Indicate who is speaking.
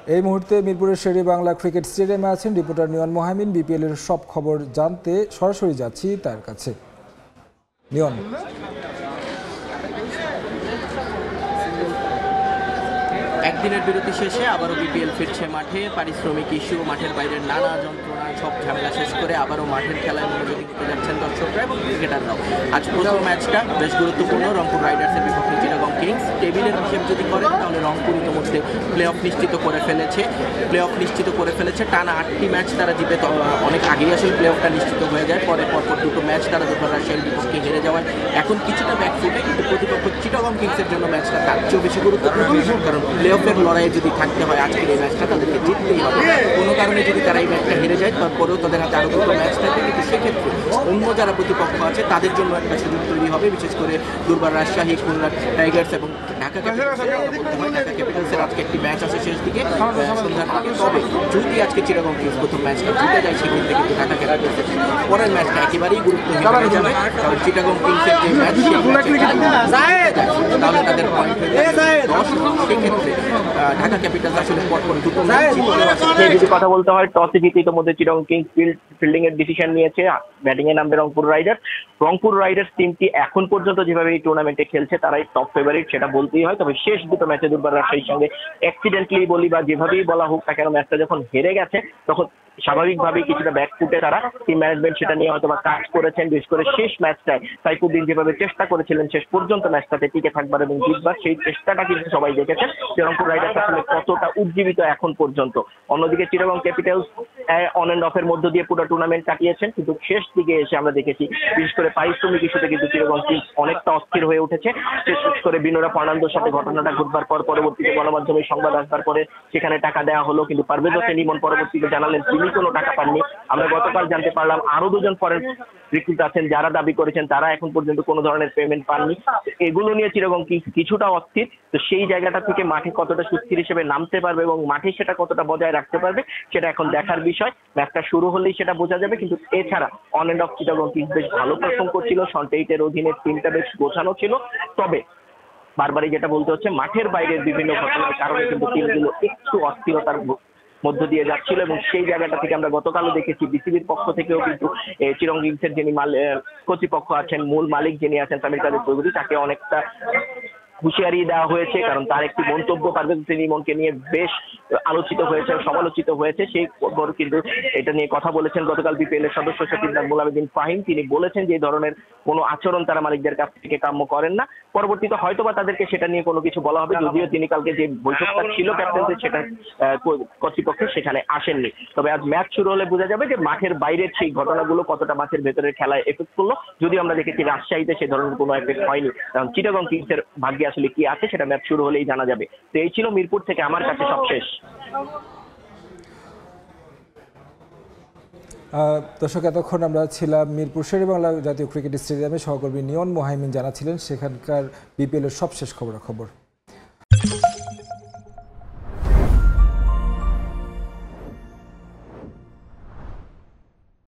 Speaker 1: এই মুহূর্তে মিরপুরের শেরেবাংলা ক্রিকেট স্টেডিয়ামে আছেন রিপোর্টার নিয়ন মোহামিন। বিপিএল এর সব খবর জানতে সরাসরি যাচ্ছি তার কাছে। নিয়ন,
Speaker 2: একদিনের বিরতি শেষে আবারও বিপিএল ফিরছে মাঠে। পারিশ্রমিক ইস্যু, মাঠের বাইরের নানা যন্ত্রণা, সব ঝামেলা শেষ করে আবারও মাঠের খেলায় মনোযোগী হতে যাচ্ছেন দর্শকরা এবং ক্রিকেটাররাও। আজ প্রথম ম্যাচটা বেশ গুরুত্বপূর্ণ, রংপুর রাইডার্সের বিপক্ষে চিটাগং কিংস। টেবিলের হিসেব যদি করেন তাহলে রংপুর ইতিমধ্যে প্লে অফ নিশ্চিত করে ফেলেছে। টানা 8টি ম্যাচ তারা জিতে অনেক আগেই আসলে প্লে অফটা নিশ্চিত হয়ে যায়। পরে পরপর দুটো ম্যাচ তারা দুর্বার রাজশাহীর বিপক্ষে হেরে যাওয়ায় এখন কিছুটা ব্যাকফুটে, কিন্তু প্রতিপক্ষ চিটাগং কিংসের জন্য ম্যাচটা তার চেয়েও বেশি গুরুত্বপূর্ণ, কারণ প্লে অফের লড়াইয়ে যদি থাকতে হয় আজকের এই ম্যাচটা তাদেরকে জিততেই হবে। কোনো কারণে যদি তারা এই ম্যাচটা হেরে যায় তারপরেও তাদের হাতে আরও দুটো ম্যাচ থাকে, কিন্তু সেক্ষেত্রে অন্য যারা প্রতিপক্ষ আছে তাদের জন্য একটা সুযোগ তৈরি হবে, বিশেষ করে দুর্বার রাজশাহী, খুলনা টাইগার্স এবং ঢাকা ক্যাপিটালসের আজকে একটি ম্যাচ আছে শেষ দিকে সন্ধ্যার দিকে। তবে যদি আজকে চিটাগং কিংস প্রথম ম্যাচটা জিতে যায় সেক্ষেত্রে কিন্তু ঢাকা ক্যাপিটালসের পরের ম্যাচটা একেবারেই গুরুত্বহীন হয়ে যাবে, কারণ চিটাগং কিংসের যে ম্যাচ তাহলে তাদের পয়েন্ট হয়ে যাবে 10। সেক্ষেত্রে ঢাকা ক্যাপিটালস আসলে পরপর দুটো ম্যাচ যদি কথা বলতে হয়, টসে জিতে ইতিমধ্যে চিটাগং কিংস ফিল্ডিং এর ডিসিশন নিয়েছে, ব্যাটিং এ নামবে রংপুর রাইডার্স টিমটি এখন পর্যন্ত যেভাবে এই টুর্নামেন্টে খেলছে তারাই টপ ফেভারিট, সেটা বলতেই হয়। তবে শেষ দুটো ম্যাচে দুর্বার রাজশাহীর সঙ্গে অ্যাক্সিডেন্টলি বলি বা যেভাবেই বলা হোক না কেন, ম্যাচটা যখন হেরে গেছে তখন স্বাভাবিকভাবেই কিছুটা ব্যাকফুটে তারা টিম ম্যানেজমেন্ট সেটা নিয়ে হয়তো বা কাজ করেছেন। বিশেষ করে শেষ ম্যাচটায় সাইফুদ্দিন যেভাবে চেষ্টা করেছিলেন শেষ পর্যন্ত ম্যাচটাতে টিকে থাকবার এবং জিতবার, সেই চেষ্টাটা কিন্তু সবাই দেখেছেন যে রংপুর রাইডার্স আসলে কতটা উজ্জীবিত এখন পর্যন্ত। অন্যদিকে চিটাগং ক্যাপিটালস অন অ্যান্ড অফের মধ্য দিয়ে পুরো টুর্নামেন্ট কাটিয়েছেন, কিন্তু শেষ দিকে এসে আমরা দেখেছি বিশেষ করে পারিশ্রমিক ইস্যুতে কিন্তু চিটাগং কিংস অনেকটা অস্থির হয়ে উঠেছে। বিশেষ করে বিনোরা ফার্নান্দোর সাথে ঘটনাটা ঘটবার পর পরবর্তীতে গণমাধ্যমে সংবাদ আসবার পরে সেখানে টাকা দেওয়া হলো, কিন্তু পারভেজ হোসেন ইমন পরবর্তীতে জানালেন তিনি কোনো টাকা পাননি। আমরা গতকাল জানতে পারলাম আরো দুজন ফরেন রিক্রুট আছেন যারা দাবি করেছেন তারা এখন পর্যন্ত কোনো ধরনের পেমেন্ট পাননি। এগুলো নিয়ে চিটাগং কিংস কিছুটা অস্থির। তো সেই জায়গাটা থেকে মাঠে কতটা সুস্থির হিসেবে নামতে পারবে এবং মাঠে সেটা কতটা বজায় রাখতে পারবে সেটা এখন দেখার বিষয়। ম্যাচটা শুরু হলেই সেটা বোঝা যাবে। কিন্তু এছাড়া on and off Chittagong Kings বেশ ভালো পারফর্ম করছিল, শন টেইটের অধীনে টিমটা বেশ গোছানো ছিল। তবে বারবারই যেটা বলতে হচ্ছে, মাঠের বাইরের বিভিন্ন ঘটনার কারণে কিন্তু টিমগুলো একটু অস্থিরতার মধ্য দিয়ে যাচ্ছিল এবং সেই জায়গাটা থেকে আমরা গতকালও দেখেছি বিসিবির পক্ষ থেকেও কিন্তু চিটাগং কিংসের যিনি কর্তৃপক্ষ আছেন, মূল মালিক যিনি আছেন সামির কাদের চৌধুরী, তাকে অনেকটা হুঁশিয়ারি দেওয়া হয়েছে, কারণ তার একটি মন্তব্য পারভেজ হোসেন ইমনকে নিয়ে বেশ আলোচিত হয়েছে, সমালোচিত হয়েছে। সেই কিন্তু এটা নিয়ে কথা বলেছেন গতকাল বিপিএল এর সদস্য সচিব নাজমুল আবেদিন ফাহিম। তিনি বলেছেন যে এই ধরনের কোনো আচরণ তারা মালিকদের কাছ থেকে কাম্য করেন না। পরবর্তীতে হয়তোবা তাদেরকে সেটা নিয়ে কোনো কিছু বলা হবে, যদিও তিনি কালকে যে বৈঠকটা ছিল ক্যাপ্টেনদের সেটা কর্তৃপক্ষের সেখানে আসেননি। তবে আজ ম্যাচ শুরু হলে বোঝা যাবে যে মাঠের বাইরের সেই ঘটনাগুলো কতটা মাঠের ভেতরের খেলায় এফেক্ট করলো। যদিও আমরা দেখেছি রাজশাহীতে সে ধরনের কোনো এফেক্ট হয়নি, কারণ চিটাগং কিংসের ভাগ্যে আসলে কি আছে সেটা ম্যাচ শুরু হলেই জানা যাবে। তো এই ছিল মিরপুর থেকে আমার কাছে সবশেষ।
Speaker 1: দর্শক, এতক্ষণ আমরা ছিলাম মিরপুর শেরেবাংলা জাতীয় ক্রিকেট স্টেডিয়ামে। সহকর্মী নিয়ন মোহামিন জানাচ্ছিলেন সেখানকার বিপিএল এর সবশেষ খবরাখবর।